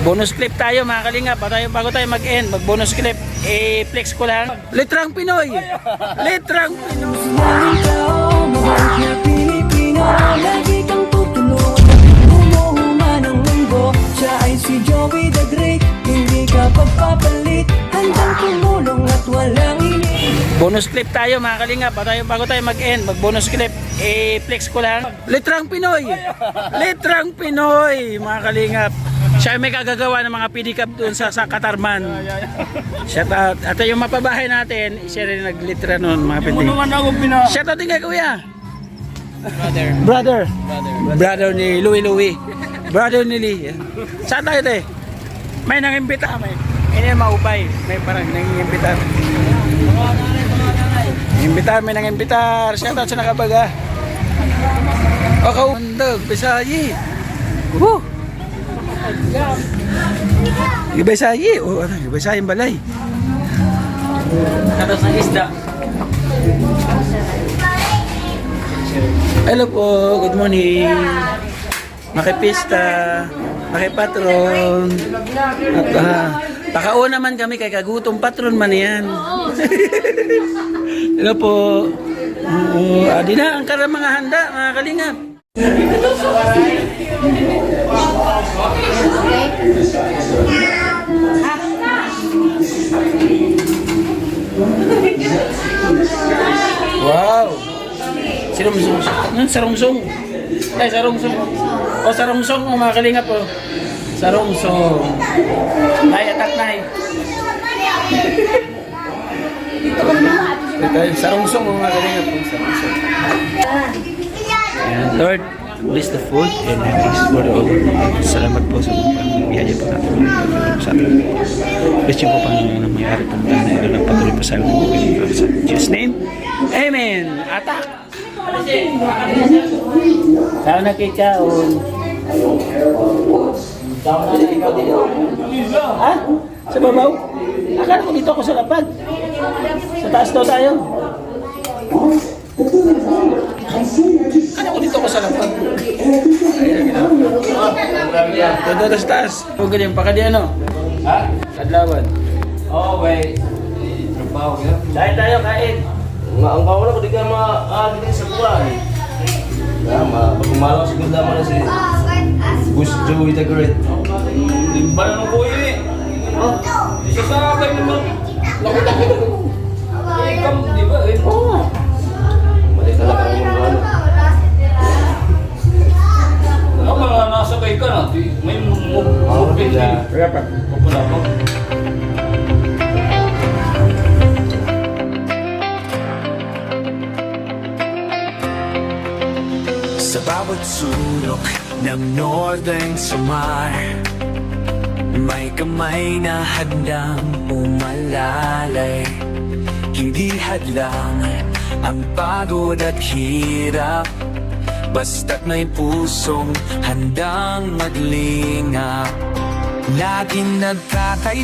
Bonus clip tayo mga kalingap. Bago tayo mag-end, mag-bonus clip. Flex ko lang. Litrang Pinoy! Litrang Pinoy! Lagi kang tutulog, umuhuman ang mundo. Siya ay si Joey the Great, hindi ka pagpapalit. Handang tumulong at walang ini. Bonus clip tayo mga kalingap. Bago tayo mag-end, mag-bonus clip. Flex ko lang. Litrang Pinoy! Litrang Pinoy! Mga kalingap. Siya may kagagawa ng mga pedicab doon sa Katarman. Shout out. At yung mapabahay natin, siya rin naglitra noon mga pedicab. Shout out din kay kuya. Brother ni Louie. Brother ni Lee. Saan tayo te? May nangimbita. Ini maupay. May parang nangingimbitar. May nangimbitar. Shout out sa nakabaga. O kaundag, Bisayi. Woo! Bisayi. O ano, Bisayi yung balay. Katas ng isda. Hello po, good morning. Makipista, makipatron. At pakao naman kami kay kagutong patron man yan. Hello po. Di na ang karang mga handa, mga kalingap. Wow. Sirungsong. Sarungsong. Ay, sarungsong. O, sarungsong o mga kalingap po. Sarungsong. Nay, atak nay. Sarungsong o mga kalingap po. Sarungsong. And Lord, bless the food and bless for the all. Salamat po sa biyaya po natin. Sa atin. Bless yung po Panginoon na may-ari po tayo na ilo ng patuloy pa sa amin. Sa Jesus' name. Amen. Atak! Saan nakikaon? Ha? Sa babaw? Akala ko dito ako sa lapad. Sa taas daw tayo. Akala ko dito ako sa lapad. Doon sa taas. Huwag ganyan pa ka di ano? Ha? Kadlawan. Oh, wait. Trabaho ya. Kain tayo, kain. Ang kawan ako di ka ma-adin sa buwan. Pagkumalaw siguro naman na si Gus Joey the Great. Di ba naman po yun eh? Isa sa akin naman. Laki-laki na naman. Ikam, di ba eh? Oo nga. Mali talaga ang mga ano. Mga nasakay ka na. May mupit eh. Kaya pa. Pupula pa. Sa bawat sulok ng Northern Samar, may kamay na handang umalalay. Hindi hadlang ang pagod at hirap, basta't may pusong handang maglingap. Laging nagkakay